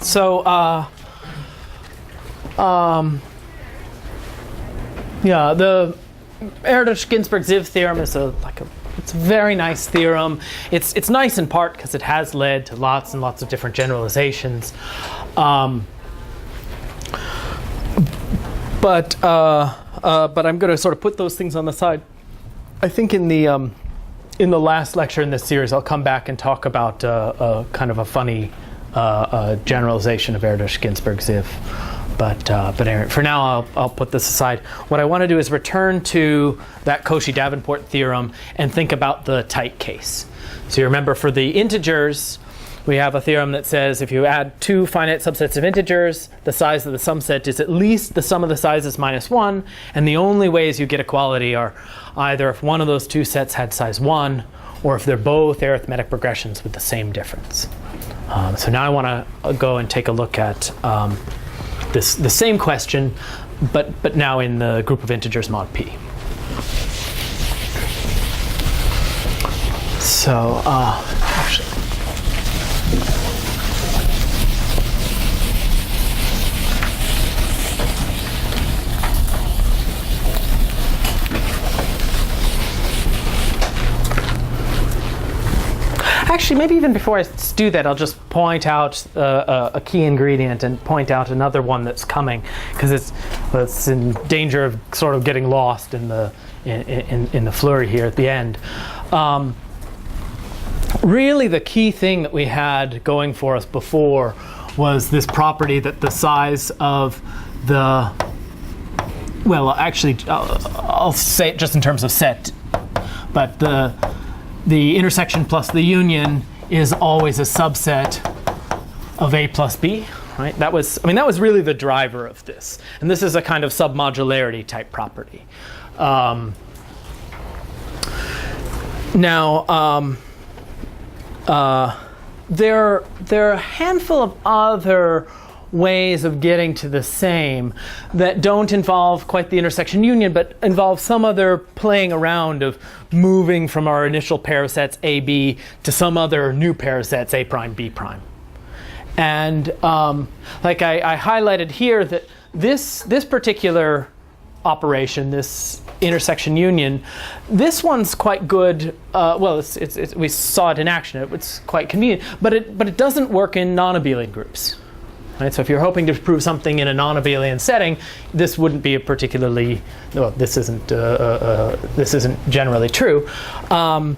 So, yeah, the Erdős-Ginzburg-Ziv theorem is it's a very nice theorem. It's nice in part because it has led to lots and lots of different generalizations. But I'm going to sort of put those things on the side. I think in the last lecture in this series, I'll come back and talk about kind of a funny generalization of Erdős-Ginzburg-Ziv. But anyway, for now, I'll put this aside. What I want to do is return to that Koshi-Davenport theorem and think about the tight case. So you remember for the integers, we have a theorem that says if you add two finite subsets of integers, the size of the sum set is at least the sum of the sizes minus 1. And the only ways you get equality are either if one of those two sets had size 1, or if they're both arithmetic progressions with the same difference. So now I want to go and take a look at the same question, but now in the group of integers mod p. So actually, maybe even before I do that, I'll just point out a key ingredient and point out another one that's coming, because it's in danger of sort of getting lost in the flurry here at the end. Really, the key thing that we had going for us before was this property that the size of the, well, actually, I'll say it just in terms of set, but the intersection plus the union is always a subset of A plus B, right? That was really the driver of this. And this is a kind of submodularity type property. There are a handful of other ways of getting to the same that don't involve quite the intersection union, but involve some other playing around of moving from our initial pair of sets A, B to some other new pair of sets A prime, B prime. And like I highlighted here, that this particular operation, this intersection union, this one's quite good. Well, we saw it in action. It's quite convenient, but it doesn't work in non-abelian groups. Right? So if you're hoping to prove something in a non-abelian setting, this wouldn't be a particularly, well, this isn't generally true. I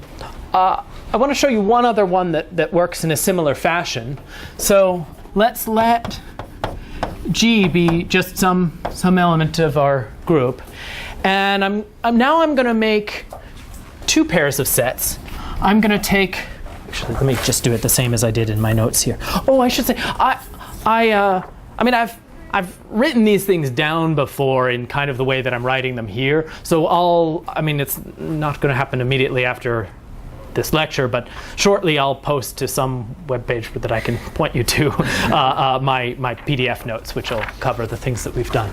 want to show you one other one that works in a similar fashion. So let's let G be just some element of our group, and I'm going to make two pairs of sets. I'm going to take, actually, let me just do it the same as I did in my notes here. Oh, I should say, I've written these things down before in kind of the way that I'm writing them here. So it's not going to happen immediately after this lecture, but shortly I'll post to some webpage that I can point you to my PDF notes, which will cover the things that we've done.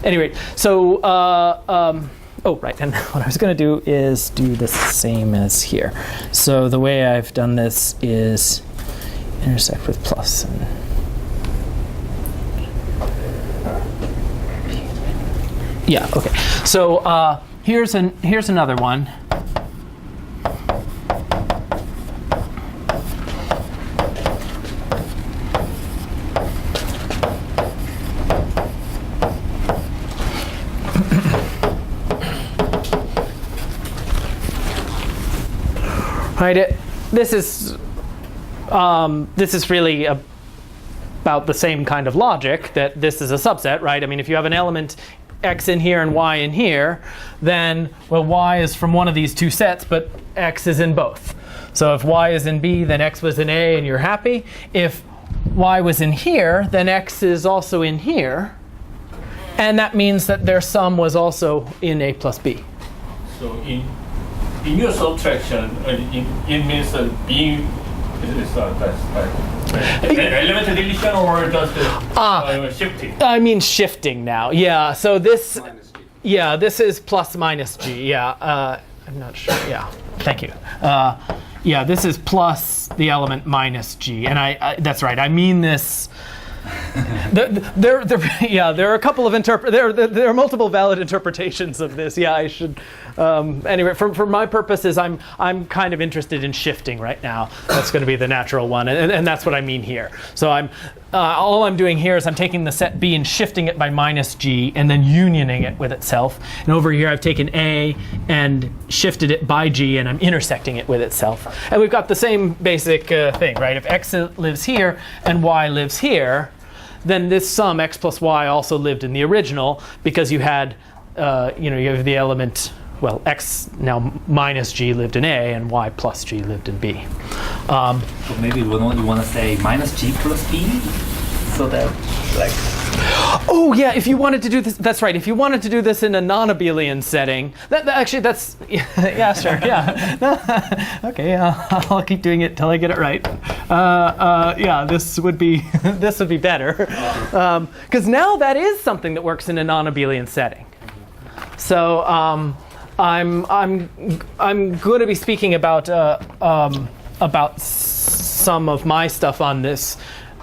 Anyway, so oh, right, and what I was going to do is do the same as here. So the way I've done this is intersect with plus and yeah, okay. So here's another one. Right. This is really about the same kind of logic, that this is a subset, right? I mean, if you have an element x in here and y in here, then, well, y is from one of these two sets, but x is in both. So if y is in B, then x was in A, and you're happy. If y was in here, then x is also in here. And that means that their sum was also in A plus B. So in your subtraction, it means being element deletion or just shifting? I mean shifting now. Yeah. So this, this is plus minus g. Yeah. I'm not sure. Yeah. Thank you. yeah, this is plus the element minus G. And I that's right, I mean this. There are a couple of there are multiple valid interpretations of this. Yeah, I should. Anyway, for my purposes, I'm kind of interested in shifting right now. That's going to be the natural one, and that's what I mean here. So all I'm doing here is I'm taking the set B and shifting it by minus G, and then unioning it with itself. And over here, I've taken A and shifted it by G, and I'm intersecting it with itself. And we've got the same basic thing, right? If X lives here and Y lives here, then this sum X plus Y also lived in the original, because you had, you have the element, well, X now minus G lived in A and Y plus G lived in B. So maybe you want to say minus G plus B, so that like. Oh yeah, if you wanted to do this, that's right. If you wanted to do this in a non-abelian setting, actually that's yeah, sure, yeah. Okay, yeah, I'll keep doing it till I get it right. Yeah, this would be better, because now that is something that works in a non-abelian setting. So I'm going to be speaking about some of my stuff on this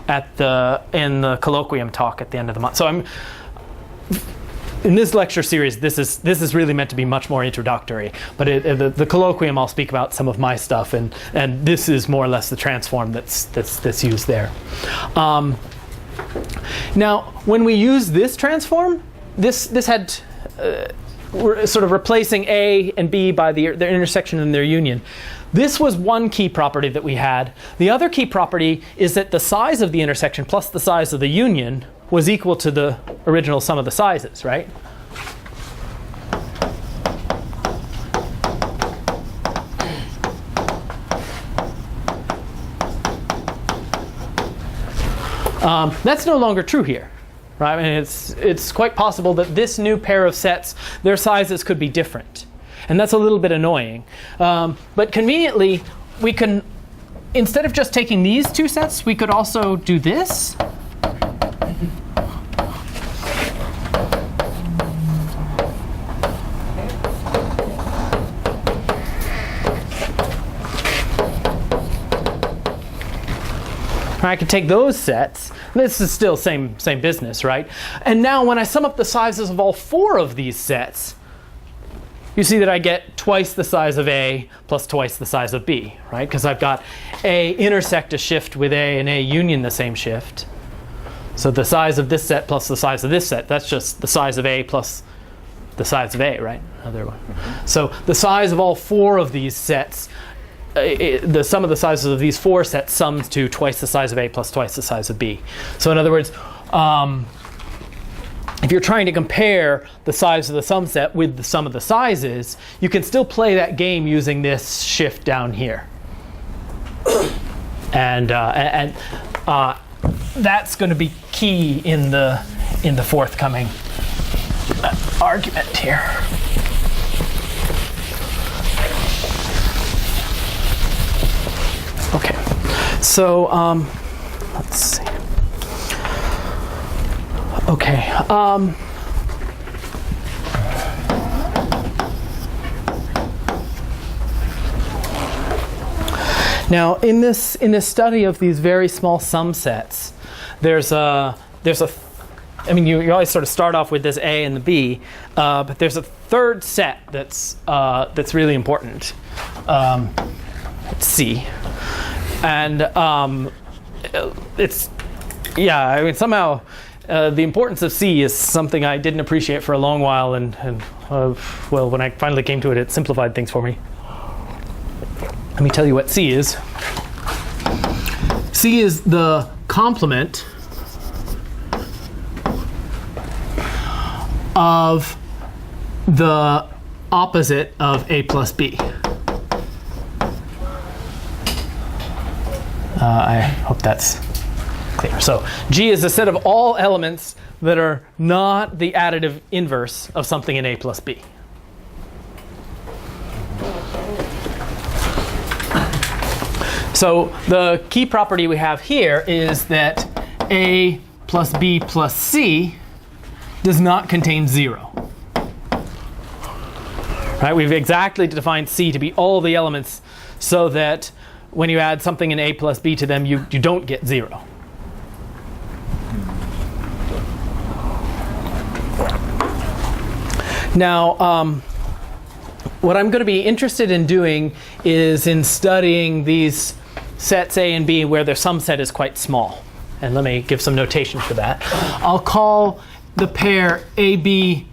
in the colloquium talk at the end of the month. So in this lecture series, this is really meant to be much more introductory. But the colloquium, I'll speak about some of my stuff, and this is more or less the transform that's used there. Now, when we use this transform, this had we're sort of replacing A and B by their intersection and their union. This was one key property that we had. The other key property is that the size of the intersection plus the size of the union was equal to the original sum of the sizes, right? That's no longer true here, right? I mean, it's quite possible that this new pair of sets, their sizes could be different. And that's a little bit annoying. But conveniently, we can, instead of just taking these two sets, we could also do this. I could take those sets. This is still same business, right? And now when I sum up the sizes of all four of these sets, you see that I get twice the size of A plus twice the size of B, right? Because I've got A intersect a shift with A and A union the same shift. So the size of this set plus the size of this set, that's just the size of A plus the size of A, right? Another one. So the size of all four of these sets, the sum of the sizes of these four sets sums to twice the size of A plus twice the size of B. So in other words, if you're trying to compare the size of the sum set with the sum of the sizes, you can still play that game using this shift down here. And that's going to be key in the forthcoming argument here. Okay, so let's see. Okay. Now, in this study of these very small sum sets, there's a. I mean, you always sort of start off with this A and the B, but there's a third set that's really important. It's C, and it's I mean somehow. The importance of C is something I didn't appreciate for a long while, and well, when I finally came to it, it simplified things for me. Let me tell you what C is. C is the complement of the opposite of A plus B. I hope that's clear. So G is a set of all elements that are not the additive inverse of something in A plus B. So the key property we have here is that A plus B plus C does not contain 0. Right? We've exactly defined C to be all the elements so that when you add something in A plus B to them, you don't get 0. Now, what I'm going to be interested in doing is in studying these sets A and B where their sum set is quite small. And let me give some notation for that. I'll call the pair AB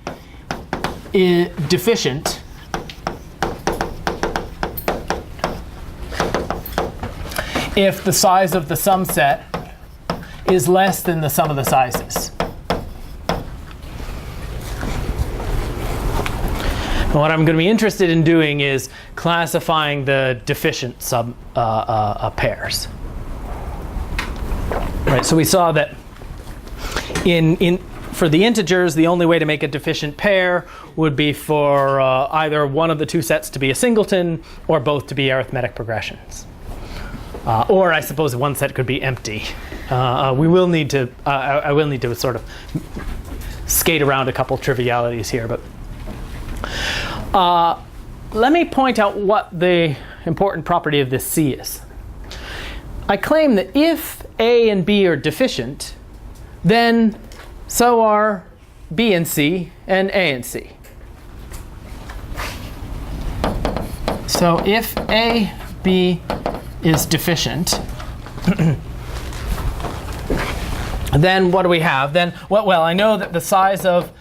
deficient if the size of the sum set is less than the sum of the sizes. And what I'm going to be interested in doing is classifying the deficient pairs. Right, so we saw that for the integers, the only way to make a deficient pair would be for either one of the two sets to be a singleton or both to be arithmetic progressions. Or I suppose one set could be empty. I will need to sort of skate around a couple trivialities here, but let me point out what the important property of this C is. I claim that if A and B are deficient, then so are B and C and A and C. So if A, B is deficient, then what do we have? Then, well, I know that the size of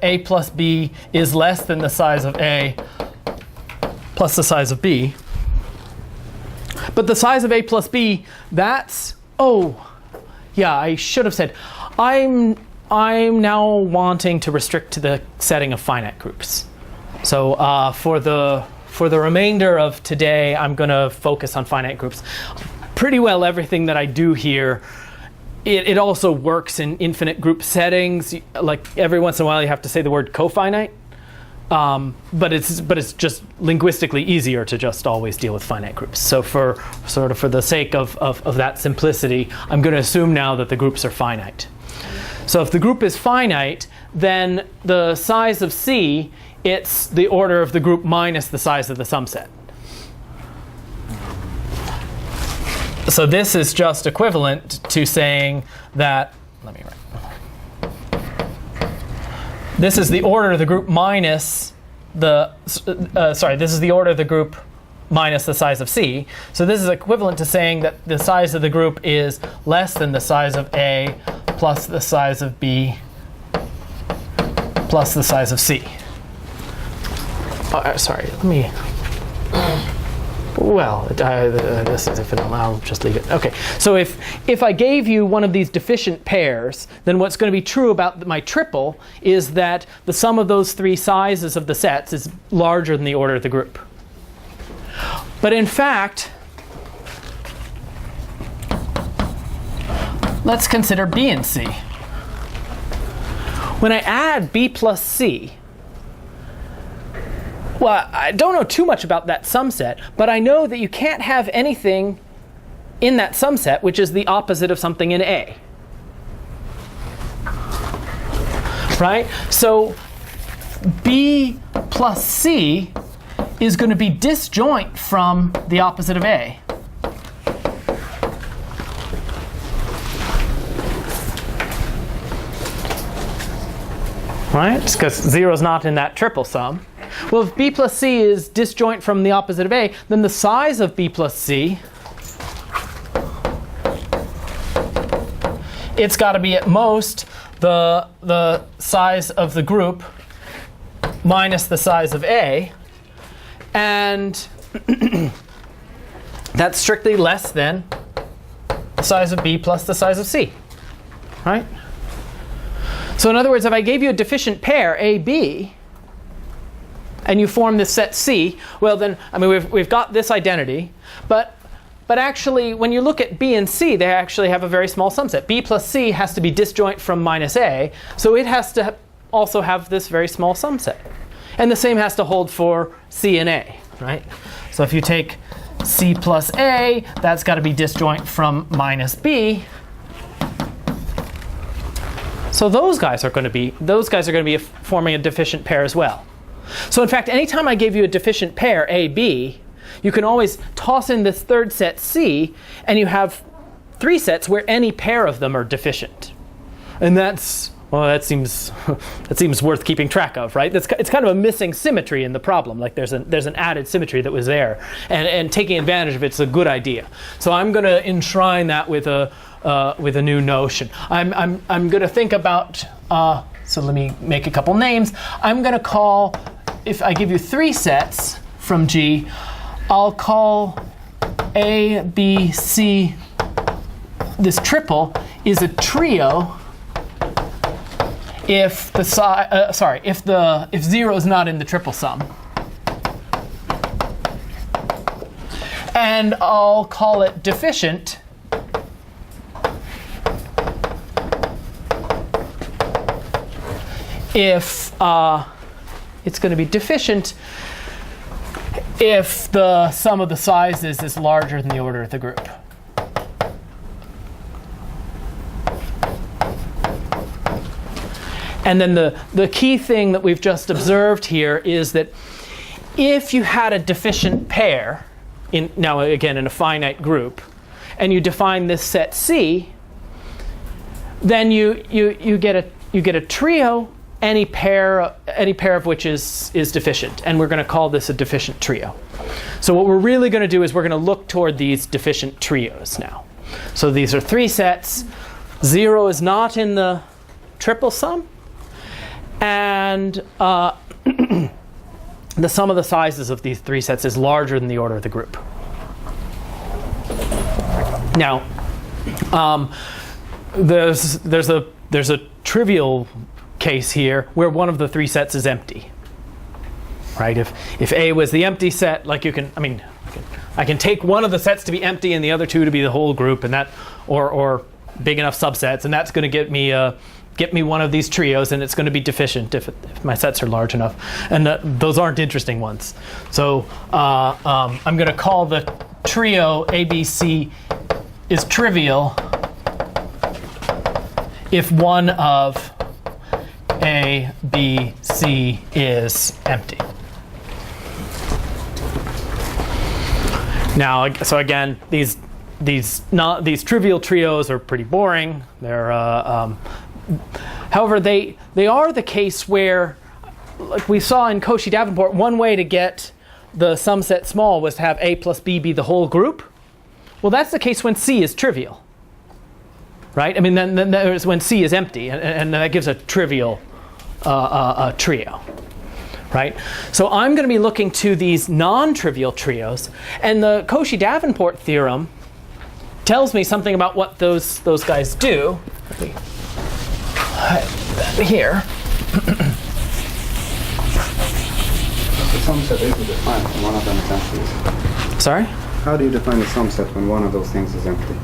A plus B is less than the size of A plus the size of B. But the size of A plus B, that's, oh, yeah, I should have said, I'm now wanting to restrict to the setting of finite groups. So for the remainder of today, I'm going to focus on finite groups. Pretty well everything that I do here, it also works in infinite group settings. Like every once in a while you have to say the word cofinite. But it's just linguistically easier to just always deal with finite groups. So for the sake of that simplicity, I'm going to assume now that the groups are finite. So if the group is finite, then the size of C, it's the order of the group minus the size of the sum set. So this is just equivalent to saying that, let me write. This is the order of the group minus the, this is the order of the group minus the size of C. So this is equivalent to saying that the size of the group is less than the size of A plus the size of B plus the size of C. Sorry, let me, well, this is infinite. I'll just leave it. Okay, so if I gave you one of these deficient pairs, then what's going to be true about my triple is that the sum of those three sizes of the sets is larger than the order of the group. But in fact, let's consider B and C. When I add B plus C, well, I don't know too much about that sum set, but I know that you can't have anything in that sum set which is the opposite of something in A. Right? So B plus C is going to be disjoint from the opposite of A. Right? Because 0 is not in that triple sum. Well, if B plus C is disjoint from the opposite of A, then the size of B plus C, it's got to be at most the size of the group minus the size of A. And that's strictly less than the size of B plus the size of C. Right? So in other words, if I gave you a deficient pair, AB, and you form this set C, well then, I mean, we've got this identity, but actually, when you look at B and C, they actually have a very small sum set. B plus C has to be disjoint from minus A, so it has to also have this very small sum set. And the same has to hold for C and A, right? So if you take C plus A, that's got to be disjoint from minus B. So those guys are going to be forming a deficient pair as well. So in fact, anytime I gave you a deficient pair, AB, you can always toss in this third set C, and you have 3 sets where any pair of them are deficient. And that's, well, that seems worth keeping track of, right? It's kind of a missing symmetry in the problem. Like there's an added symmetry that was there, and taking advantage of it's a good idea. So I'm going to enshrine that with a new notion. I'm going to think about. So let me make a couple names. I'm going to call, if I give you 3 sets from G, I'll call A, B, C. This triple is a trio. If the if 0 is not in the triple sum, and I'll call it deficient if it's going to be deficient if the sum of the sizes is larger than the order of the group. And then the key thing that we've just observed here is that if you had a deficient pair, now again in a finite group, and you define this set C, then you get a trio, any pair of which is deficient, and we're going to call this a deficient trio. So what we're really going to do is we're going to look toward these deficient trios now. So these are 3 sets. 0 is not in the triple sum. And the sum of the sizes of these 3 sets is larger than the order of the group. Now, there's a trivial case here where one of the 3 sets is empty, right? If A was the empty set, like I can take one of the sets to be empty and the other 2 to be the whole group, and that, or big enough subsets, and that's going to get me one of these trios, and it's going to be deficient if my sets are large enough. And those aren't interesting ones. So I'm going to call the trio ABC is trivial if one of A, B, C is empty. Now, so again, these trivial trios are pretty boring. They're however, they are the case where, like we saw in Koshi-Davenport, one way to get the sum set small was to have A plus B be the whole group. Well, that's the case when C is trivial, right? I mean, then there's when C is empty, and that gives a trivial trio, right? So I'm going to be looking to these non-trivial trios, and the Koshi-Davenport theorem tells me something about what those guys do. Here. The sum set is defined when one of them is empty. Sorry? How do you define the sum set when one of those things is empty?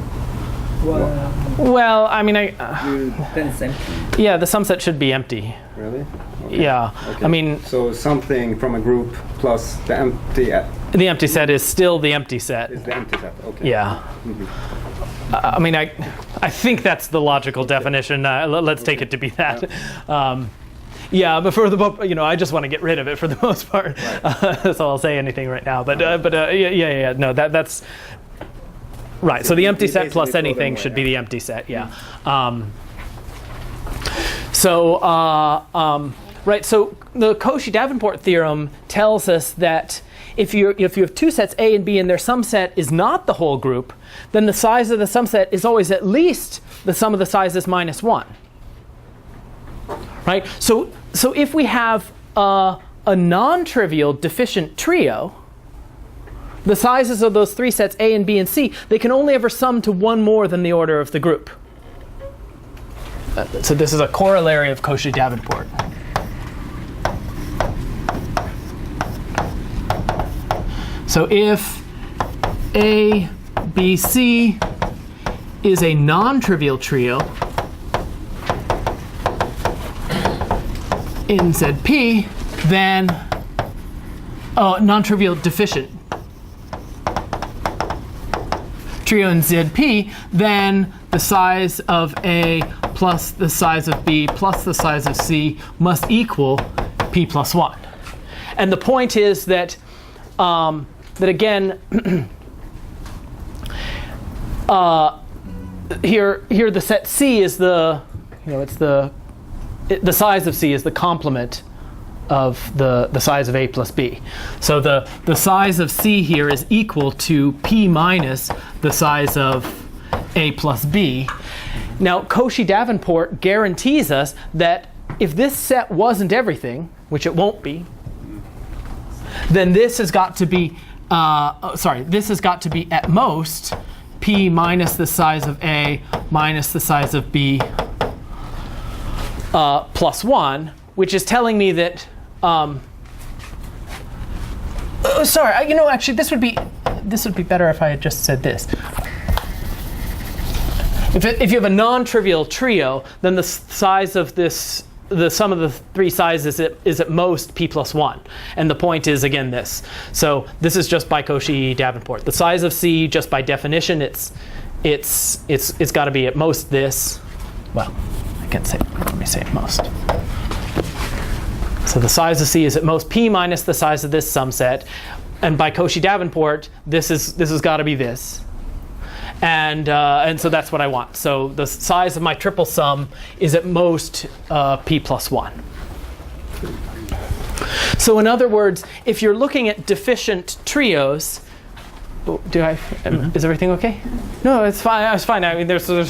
Well, I mean, Then it's empty. yeah, the sum set should be empty. Really? Okay. Yeah. Okay. I mean, so something from a group plus the empty set is still the empty set. is the empty set. Okay. Yeah. I mean, I think that's the logical definition. Let's take it to be that. Yeah, but for the I just want to get rid of it for the most part. Right. So I'll say anything right now. But yeah. No, that's right. So the empty set plus anything should be the empty set. Yeah. Right. So the Koshi-Davenport theorem tells us that if you have 2 sets A and B and their sum set is not the whole group, then the size of the sum set is always at least the sum of the sizes minus 1. Right? So if we have a non-trivial deficient trio, the sizes of those 3 sets A and B and C, they can only ever sum to 1 more than the order of the group. So this is a corollary of Koshi-Davenport. So if A, B, C is a non-trivial trio in ZP, then non-trivial deficient trio in ZP, then the size of A plus the size of B plus the size of C must equal P plus 1. And the point is that that again, here the set C is the, it's the size of C is the complement of the size of A plus B. So the size of C here is equal to P minus the size of A plus B. Now, Koshi-Davenport guarantees us that if this set wasn't everything, which it won't be, then this has got to be, this has got to be at most P minus the size of A minus the size of B plus 1, which is telling me that, actually this would be better if I had just said this. If you have a non-trivial trio, then the size of this, the sum of the three sizes is at most P plus 1. And the point is, again, this. So this is just by Koshi-Davenport. The size of C, just by definition, it's got to be at most this. Well, I can't say, let me say at most. So the size of C is at most P minus the size of this sum set. And by Koshi-Davenport, this has got to be this. And so that's what I want. So the size of my triple sum is at most P plus 1. So in other words, if you're looking at deficient trios, is everything okay? No, it's fine. It's fine. I mean, there's some.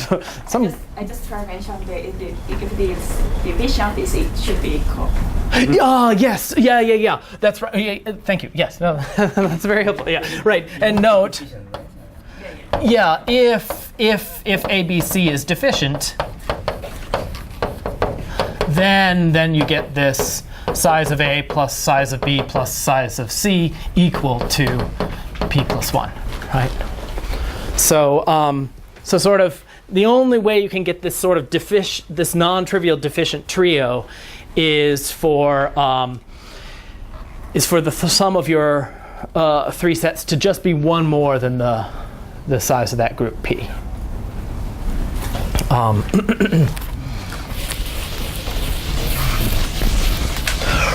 I just try to mention that if it is deficient, it should be equal. Yes. Yeah. That's right. Yeah, thank you. Yes. No, that's very helpful. Yeah. Right. And note. Yeah, if ABC is deficient, then you get this size of A plus size of B plus size of C equal to P plus 1, right? So so sort of the only way you can get this sort of this non-trivial deficient trio is for the sum of your three sets to just be one more than the size of that group P.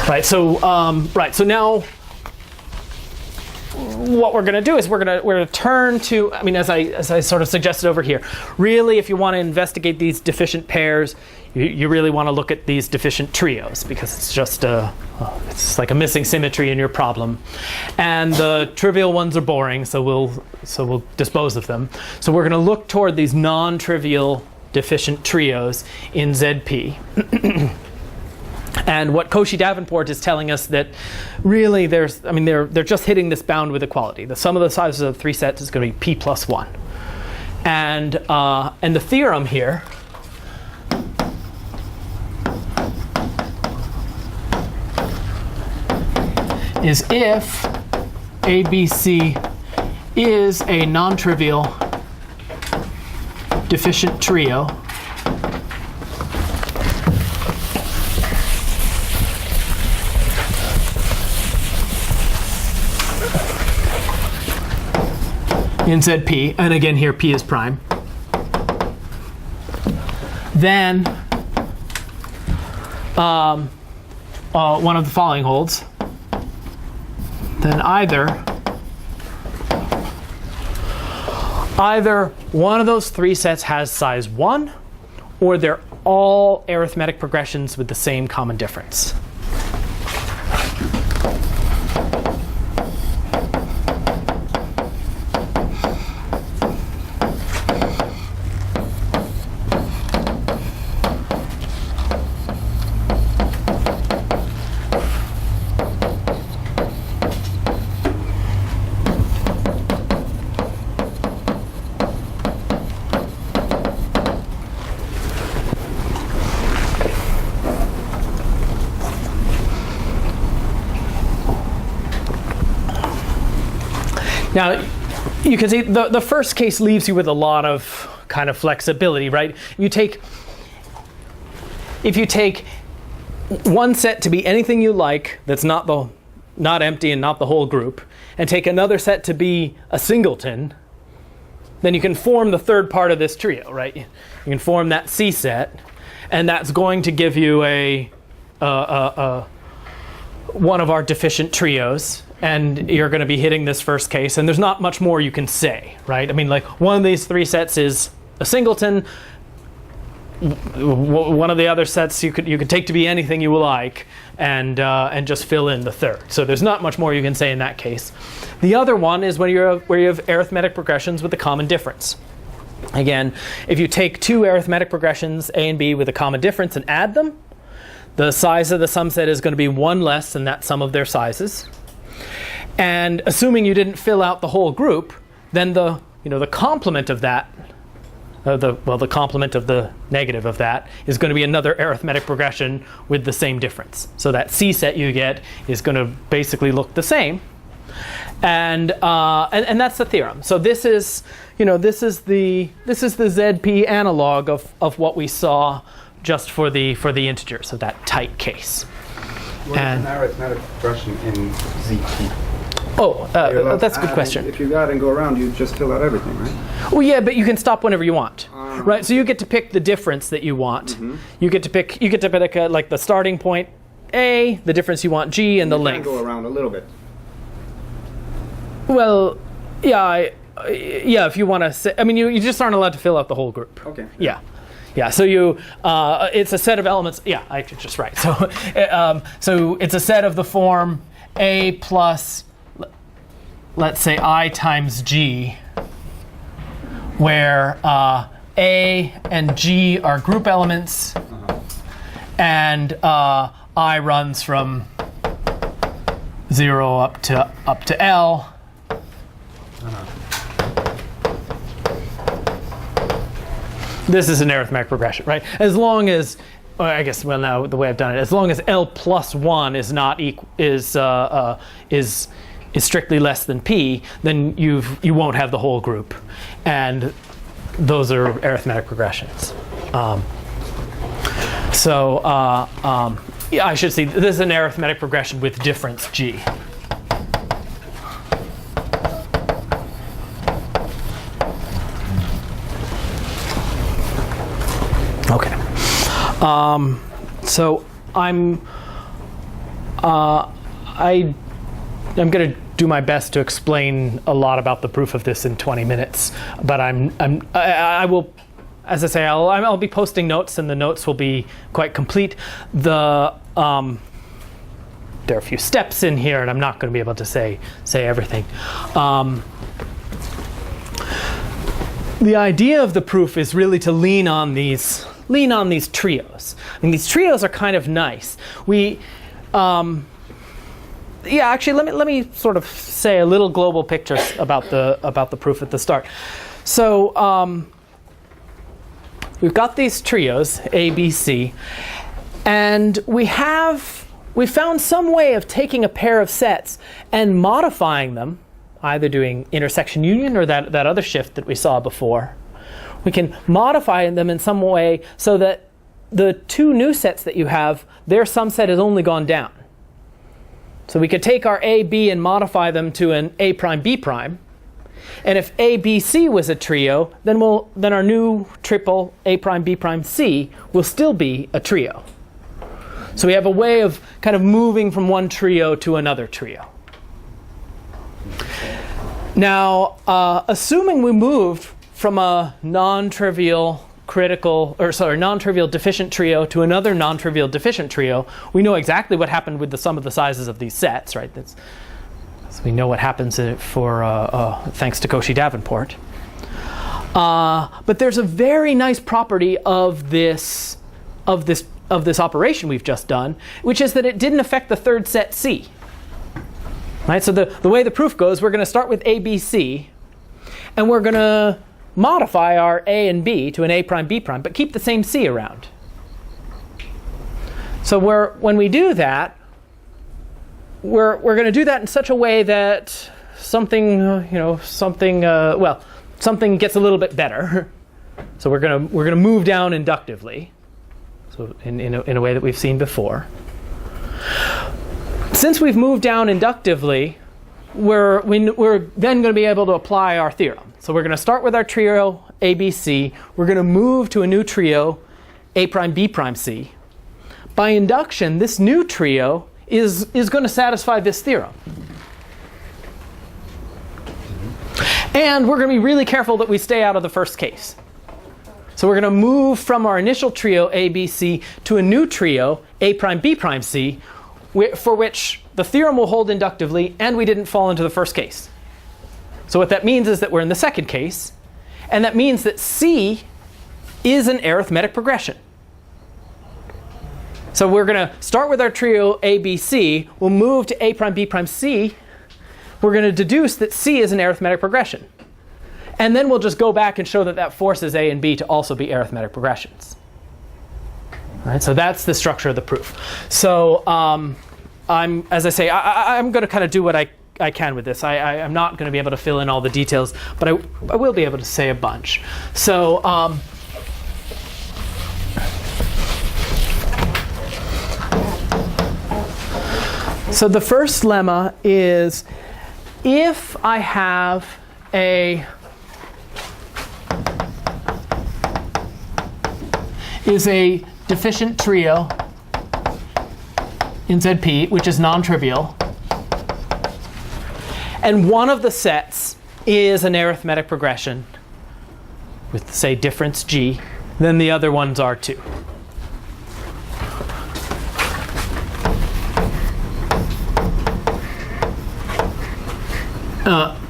Right. So now, what we're going to do is we're going to turn to. I mean, as I sort of suggested over here. Really, if you want to investigate these deficient pairs, you really want to look at these deficient trios because it's just it's like a missing symmetry in your problem, and the trivial ones are boring. So we'll dispose of them. So we're going to look toward these non-trivial deficient trios in ZP. And what Koshi-Davenport is telling us that really they're just hitting this bound with equality. The sum of the sizes of the three sets is going to be P plus 1. And the theorem here is if ABC is a non-trivial deficient trio, in ZP, and again here P is prime, then one of the following holds. Then either one of those three sets has size 1, or they're all arithmetic progressions with the same common difference. Now, you can see the first case leaves you with a lot of kind of flexibility, right? If you take one set to be anything you like that's not empty and not the whole group, and take another set to be a singleton, then you can form the third part of this trio, right? You can form that C set, and that's going to give you one of our deficient trios. and you're going to be hitting this first case, and there's not much more you can say, right? I mean, like, one of these three sets is a singleton. One of the other sets you could take to be anything you like, and just fill in the third. So there's not much more you can say in that case. The other one is where you have arithmetic progressions with a common difference. Again, if you take two arithmetic progressions, A and B, with a common difference and add them, the size of the sum set is going to be one less than that sum of their sizes. And assuming you didn't fill out the whole group, then the complement of that, the complement of the negative of that is going to be another arithmetic progression with the same difference. So that C set you get is going to basically look the same, and that's the theorem. So this is the ZP analog of what we saw just for the integers of that tight case. What is an arithmetic progression in ZP? That's a good question. If you got and go around, you just fill out everything, right? Well, yeah, but you can stop whenever you want, right? So you get to pick the difference that you want. Mm-hmm. You get to pick like the starting point A, the difference you want G, and the length. You can go around a little bit. Well, yeah, if you want to say, I mean, you just aren't allowed to fill out the whole group. Okay. Yeah. So it's a set of elements. Yeah, I just right. So so it's a set of the form A plus, let's say, I times G, where A and G are group elements, and I runs from 0 up to L. This is an arithmetic progression, right? As long as, I guess, well, now the way I've done it, as long as L plus 1 is not is strictly less than P, then you won't have the whole group, and those are arithmetic progressions. Yeah, I should see this is an arithmetic progression with difference G. Okay. So I'm going to do my best to explain a lot about the proof of this in 20 minutes, but I will, as I say, I'll be posting notes, and the notes will be quite complete. There are a few steps in here, and I'm not going to be able to say everything. The idea of the proof is really to lean on these trios. I mean, these trios are kind of nice. Actually, let me sort of say a little global picture about the proof at the start. So we've got these trios A, B, C, and we found some way of taking a pair of sets and modifying them, either doing intersection union or that other shift that we saw before. We can modify them in some way so that the two new sets that you have, their sum set has only gone down. So we could take our A, B and modify them to an A prime, B prime. And if A, B, C was a trio, then our new triple A prime, B prime, C will still be a trio. So we have a way of kind of moving from one trio to another trio. Now, assuming we moved from a non-trivial deficient trio to another non-trivial deficient trio, we know exactly what happened with the sum of the sizes of these sets, right? So we know what happens thanks to Koshi-Davenport. But there's a very nice property of this operation we've just done, which is that it didn't affect the third set C. Right? So the way the proof goes, we're going to start with A, B, C, and we're going to modify our A and B to an A prime, B prime, but keep the same C around. So when we do that, we're going to do that in such a way that something gets a little bit better. So we're going to move down inductively. So in a way that we've seen before. Since we've moved down inductively, we're then going to be able to apply our theorem. So we're going to start with our trio A, B, C. We're going to move to a new trio A prime, B prime, C. By induction, this new trio is going to satisfy this theorem. And we're going to be really careful that we stay out of the first case. So we're going to move from our initial trio A, B, C to a new trio A prime, B prime, C, for which the theorem will hold inductively and we didn't fall into the first case. So what that means is that we're in the second case, and that means that C is an arithmetic progression. So we're going to start with our trio A, B, C. We'll move to A prime, B prime, C. We're going to deduce that C is an arithmetic progression. And then we'll just go back and show that that forces A and B to also be arithmetic progressions. All right, so that's the structure of the proof. So as I say, I'm going to kind of do what I can with this. I'm not going to be able to fill in all the details, but I will be able to say a bunch. So so the first lemma is, if I have a deficient trio in ZP, which is non-trivial, and one of the sets is an arithmetic progression with, say, difference G, then the other ones are too.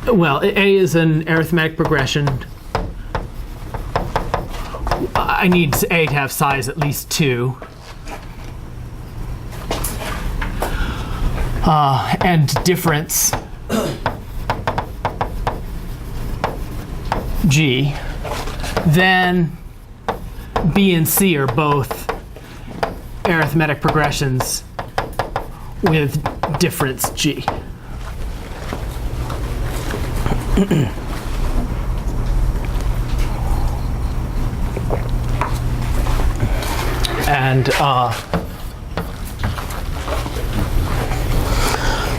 Well, A is an arithmetic progression. I need A to have size at least 2. And difference G. Then B and C are both arithmetic progressions with difference G. And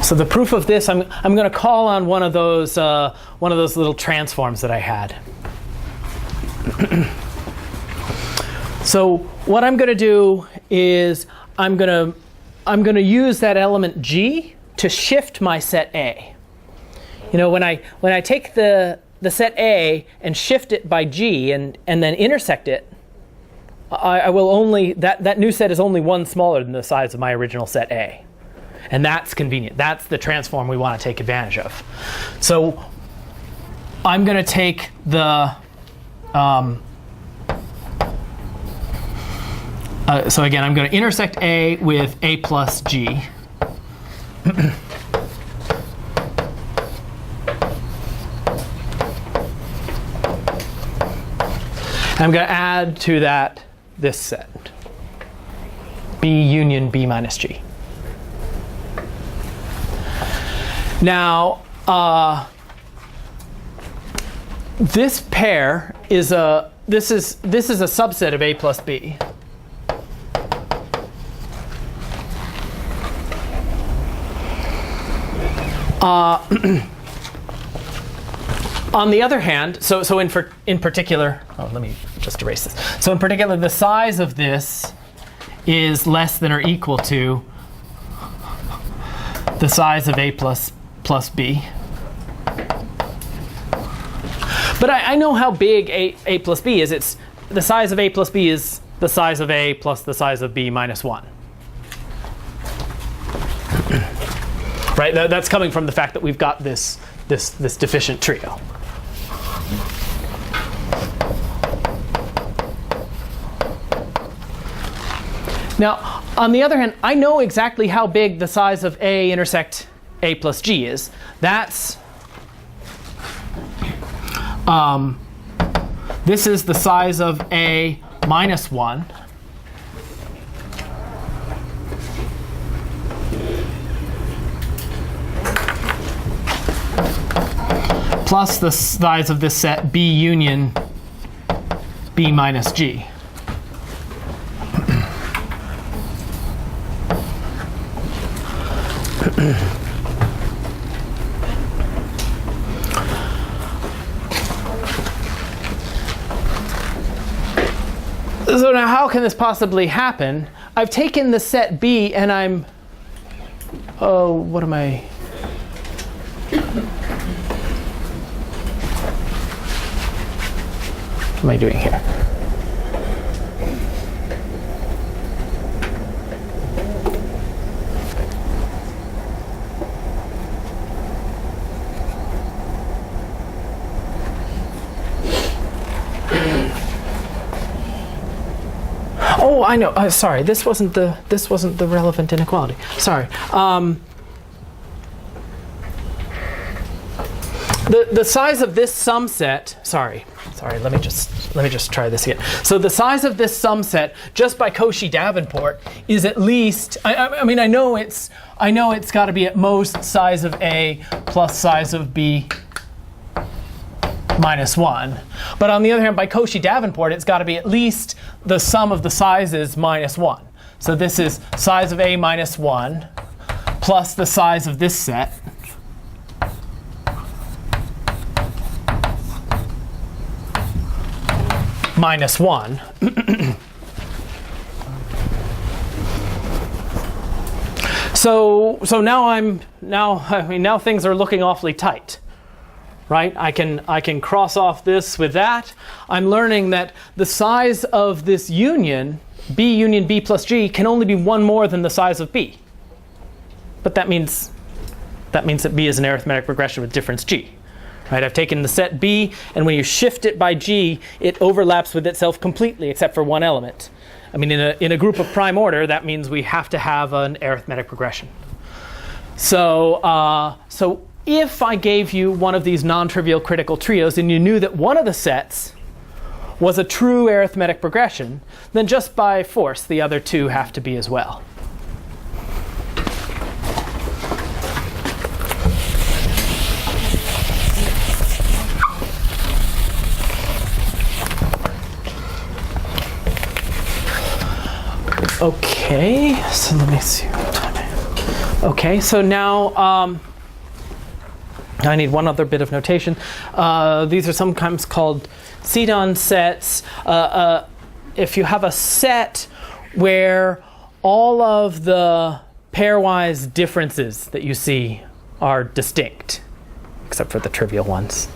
so the proof of this, I'm going to call on one of those little transforms that I had. So what I'm going to do is I'm going to use that element G to shift my set A. You know, when I take the set A and shift it by G and then intersect it, I will only, that new set is only one smaller than the size of my original set A. And that's convenient. That's the transform we want to take advantage of. So I'm going to take the, so again, I'm going to intersect A with A plus G. I'm going to add to that this set, B union B minus G. Now, this pair is this is a subset of A plus B. On the other hand, so in particular, oh, let me just erase this. So in particular, the size of this is less than or equal to the size of A plus B. But I know how big A plus B is. It's the size of A plus B is the size of A plus the size of B minus 1. Right? That's coming from the fact that we've got this deficient trio. Now, on the other hand, I know exactly how big the size of A intersect A plus G is. That's this is the size of A minus 1. Plus the size of this set B union B minus G. So now how can this possibly happen? I've taken the set B and I'm, oh, what am I? What am I doing here? Oh, I know. Sorry, this wasn't the relevant inequality. Sorry. The size of this sum set. Sorry. Let me just try this again. So the size of this sum set, just by Koshi-Davenport, is at least. I mean, I know it's got to be at most size of A plus size of B minus 1. But on the other hand, by Koshi-Davenport, it's got to be at least the sum of the sizes minus 1. So this is size of A minus 1 plus the size of this set minus 1. So now things are looking awfully tight. Right? I can cross off this with that. I'm learning that the size of this union, B union B plus G, can only be one more than the size of B. But that means that B is an arithmetic progression with difference G. Right? I've taken the set B, and when you shift it by G, it overlaps with itself completely except for one element. I mean, in a group of prime order, that means we have to have an arithmetic progression. So if I gave you one of these non-trivial critical trios and you knew that one of the sets was a true arithmetic progression, then just by force the other two have to be as well. Okay, so let me see what time I am. Okay, so now I need one other bit of notation. These are sometimes called Zidon sets. If you have a set where all of the pairwise differences that you see are distinct, except for the trivial ones,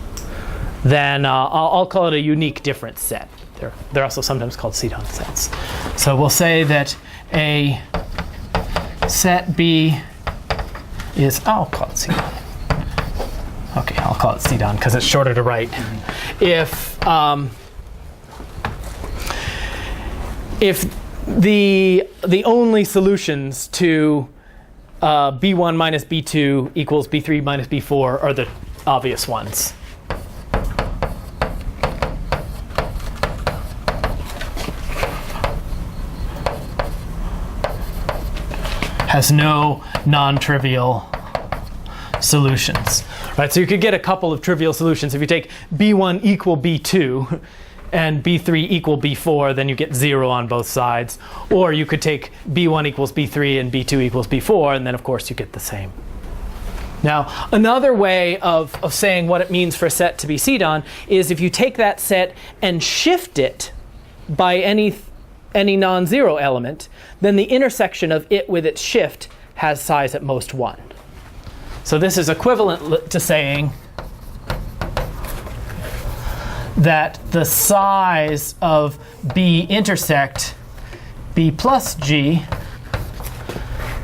then I'll call it a unique difference set. They're also sometimes called Zidon sets. So we'll say that a set B is, I'll call it Zidon. Okay, I'll call it Zidon because it's shorter to write. If the only solutions to B1 minus B2 equals B3 minus B4 are the obvious ones. Has no non-trivial solutions. Right, so you could get a couple of trivial solutions. If you take B1 equal B2 and B3 equal B4, then you get 0 on both sides. Or you could take B1 equals B3 and B2 equals B4, and then of course you get the same. Now, another way of saying what it means for a set to be Zidon is if you take that set and shift it by any non-zero element, then the intersection of it with its shift has size at most 1. So this is equivalent to saying that the size of B intersect B plus G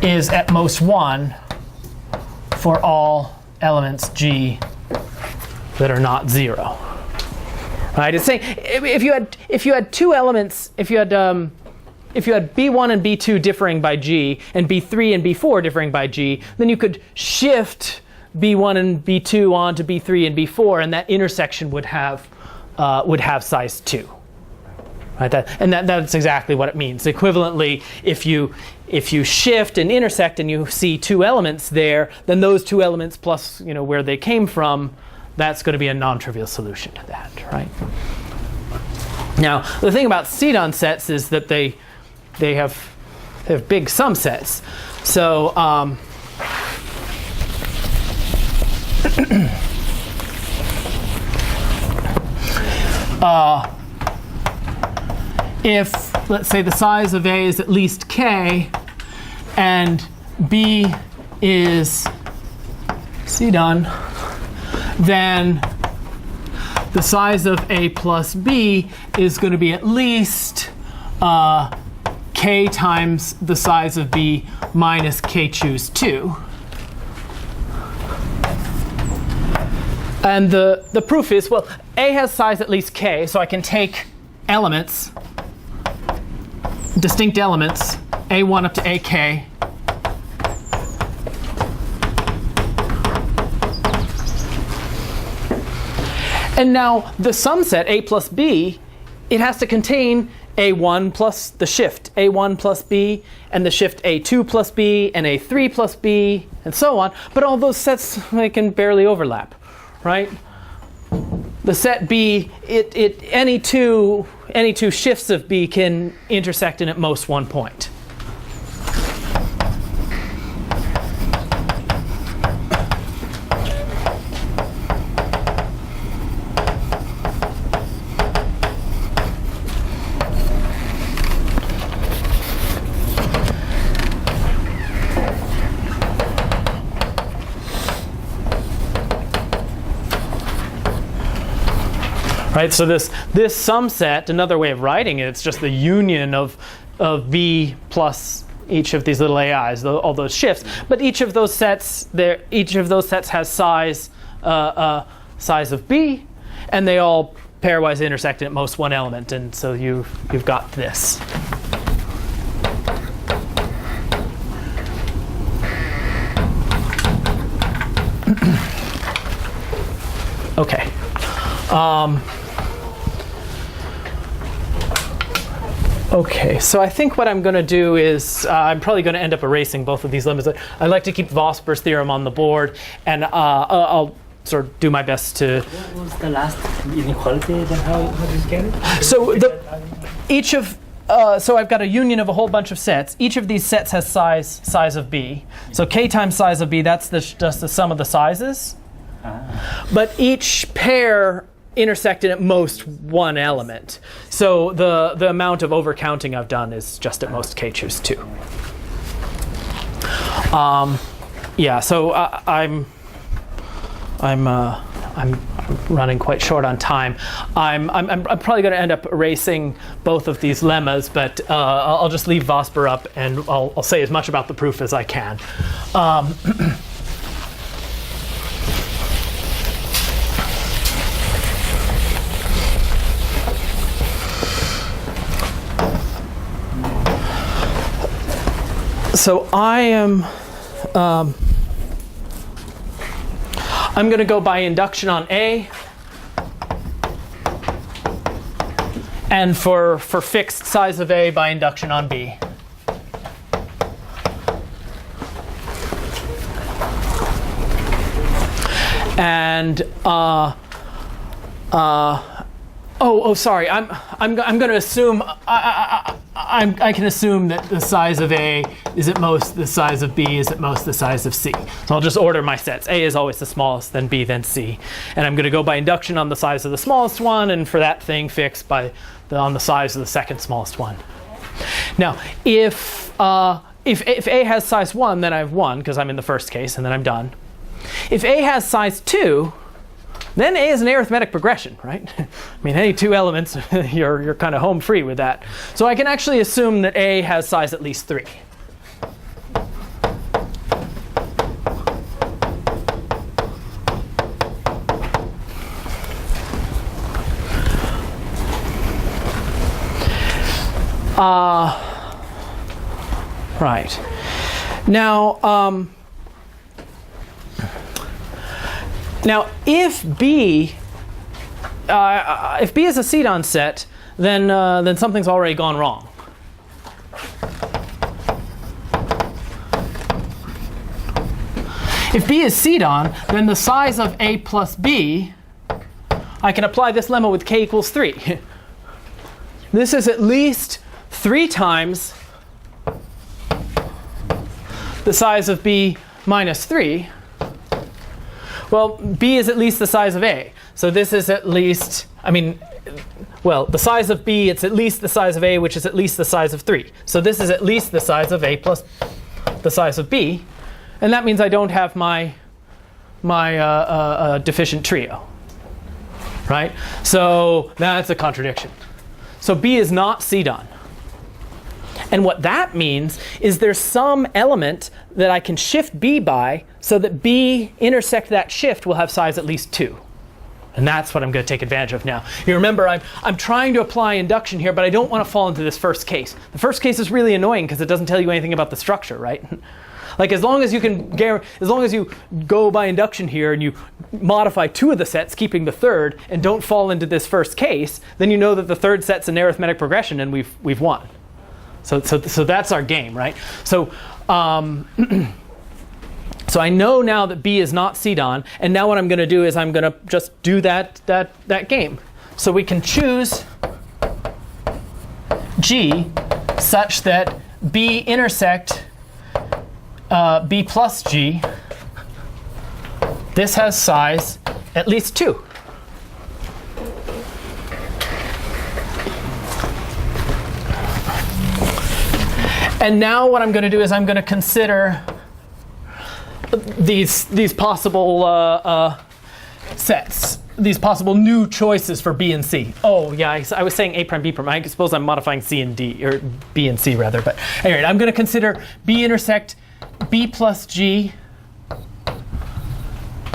is at most 1 for all elements G that are not 0. Right? It's saying if you had two elements, if you had B1 and B2 differing by G and B3 and B4 differing by G, then you could shift B1 and B2 onto B3 and B4, and that intersection would have size 2. Right? That's exactly what it means. Equivalently, if you shift and intersect and you see two elements there, then those two elements plus where they came from, that's going to be a non-trivial solution to that, right? Now, the thing about Zidon sets is that they have big sum sets. So if, let's say, the size of A is at least K and B is Zidon, then the size of A plus B is going to be at least k times the size of B minus k choose 2. And the proof is, well, A has size at least k, so I can take elements, distinct elements, A1 up to AK, and now the sum set, A plus B, it has to contain A1 plus the shift A1 plus B, and the shift A2 plus B, and A3 plus B, and so on. But all those sets, they can barely overlap, right? The set B, any two shifts of B can intersect in at most one point. Right, so this sum set, another way of writing it, it's just the union of V plus each of these little AIs, all those shifts. But each of those sets, has size of B, and they all pairwise intersect at most one element, and so you've got this. Okay. Okay, so I think what I'm going to do is I'm probably going to end up erasing both of these lemmas. I like to keep Vosper's theorem on the board, and I'll sort of do my best to. What was the last inequality? Then how did you get it? So so I've got a union of a whole bunch of sets. Each of these sets has size of B. So k times size of B. That's just the sum of the sizes. But each pair intersected at most one element. So the amount of overcounting I've done is just at most k choose 2. Yeah, so I'm running quite short on time. I'm probably going to end up erasing both of these lemmas, but I'll just leave Vosper up, and I'll say as much about the proof as I can. So I'm going to go by induction on A, and for fixed size of A by induction on B. And sorry. I'm going to assume I can assume that the size of A is at most the size of B is at most the size of C. So I'll just order my sets. A is always the smallest, then B, then C. And I'm going to go by induction on the size of the smallest one, and for that thing fix on the size of the second smallest one. Now, if A has size 1, then I have 1 because I'm in the first case, and then I'm done. If A has size 2, then A is an arithmetic progression, right? I mean, any two elements, you're kind of home free with that. So I can actually assume that A has size at least 3. Right. Now, if B is a Zidon set, then something's already gone wrong. If B is Zidon, then the size of A plus B, I can apply this lemma with k equals 3. This is at least 3 times the size of B minus 3. Well, B is at least the size of A. So this is at least, the size of B, it's at least the size of A, which is at least the size of 3. So this is at least the size of A plus the size of B. And that means I don't have my deficient trio. right? So that's a contradiction. So B is not Zidon. And what that means is there's some element that I can shift B by so that B intersect that shift will have size at least 2. And that's what I'm going to take advantage of now. You remember, I'm trying to apply induction here, but I don't want to fall into this first case. The first case is really annoying because it doesn't tell you anything about the structure, right? Like as long as you go by induction here and you modify 2 of the sets, keeping the third, and don't fall into this first case, then you know that the third set's an arithmetic progression and we've won. So that's our game, right? So so I know now that B is not Zidon, and now what I'm going to do is I'm going to just do that game. So we can choose G such that B intersect B plus G. This has size at least 2. And now what I'm going to do is I'm going to consider these possible sets, these possible new choices for B and C. Oh yeah, I was saying A prime, B prime. I suppose I'm modifying C and D, or B and C rather. But anyway, I'm going to consider B intersect B plus G,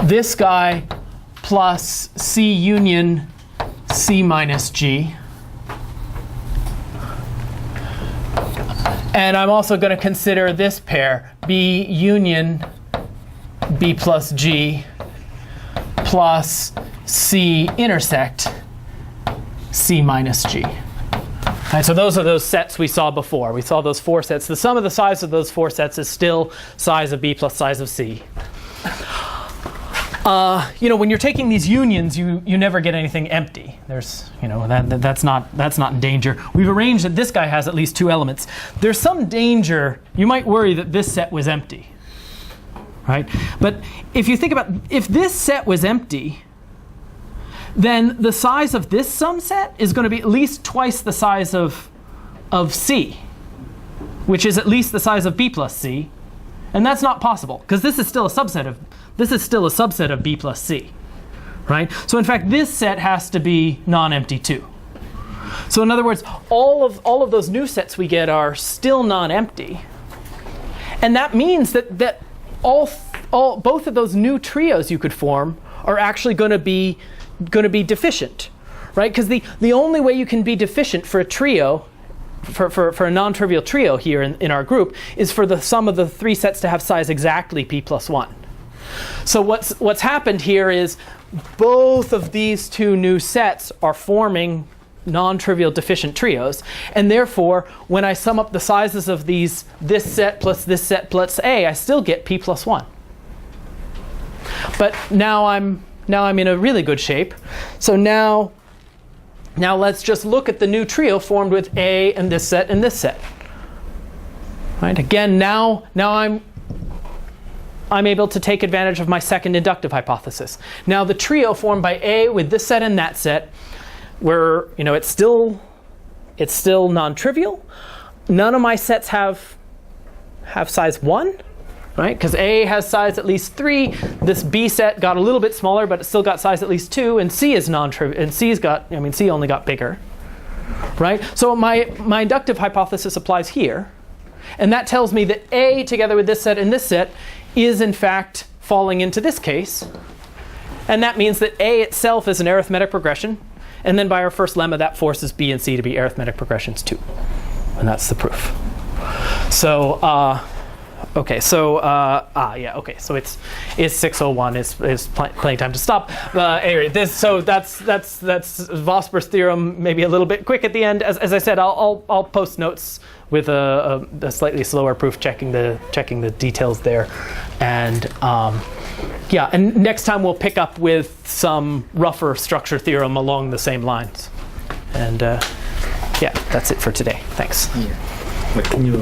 this guy plus C union C minus G. And I'm also going to consider this pair, B union B plus G plus C intersect C minus G. Right, so those are those sets we saw before. We saw those 4 sets. The sum of the size of those 4 sets is still size of B plus size of C. When you're taking these unions, you never get anything empty. There's, that's not in danger. We've arranged that this guy has at least 2 elements. There's some danger. You might worry that this set was empty, right? But if you think about, if this set was empty, then the size of this sum set is going to be at least twice the size of C, which is at least the size of B plus C, and that's not possible because this is still a subset of B plus C, right? So in fact, this set has to be non-empty too. So in other words, all of those new sets we get are still non-empty, and that means that both of those new trios you could form are actually going to be deficient, right? Because the only way you can be deficient for a trio, for a non-trivial trio here in our group, is for the sum of the 3 sets to have size exactly P plus 1. So what's happened here is both of these 2 new sets are forming non-trivial deficient trios, and therefore when I sum up the sizes of this set plus A, I still get P plus 1. But now I'm in a really good shape. So now let's just look at the new trio formed with A and this set and this set. Right? Again, now I'm able to take advantage of my second inductive hypothesis. Now the trio formed by A with this set and that set, where it's still non-trivial. None of my sets have size 1. Right? Because A has size at least 3. This B set got a little bit smaller, but it still got size at least 2. And C is non-trivial. And C only got bigger. Right? So my inductive hypothesis applies here. And that tells me that A together with this set and this set is in fact falling into this case. And that means that A itself is an arithmetic progression. And then by our first lemma, that forces B and C to be arithmetic progressions too. And that's the proof. So okay, so so it's 6:01. It's plenty of time to stop. Anyway, that's Vosper's theorem. Maybe a little bit quick at the end. As I said, I'll post notes with a slightly slower proof, checking the details there, and and next time we'll pick up with some rougher structure theorem along the same lines. And that's it for today. Thanks. But can you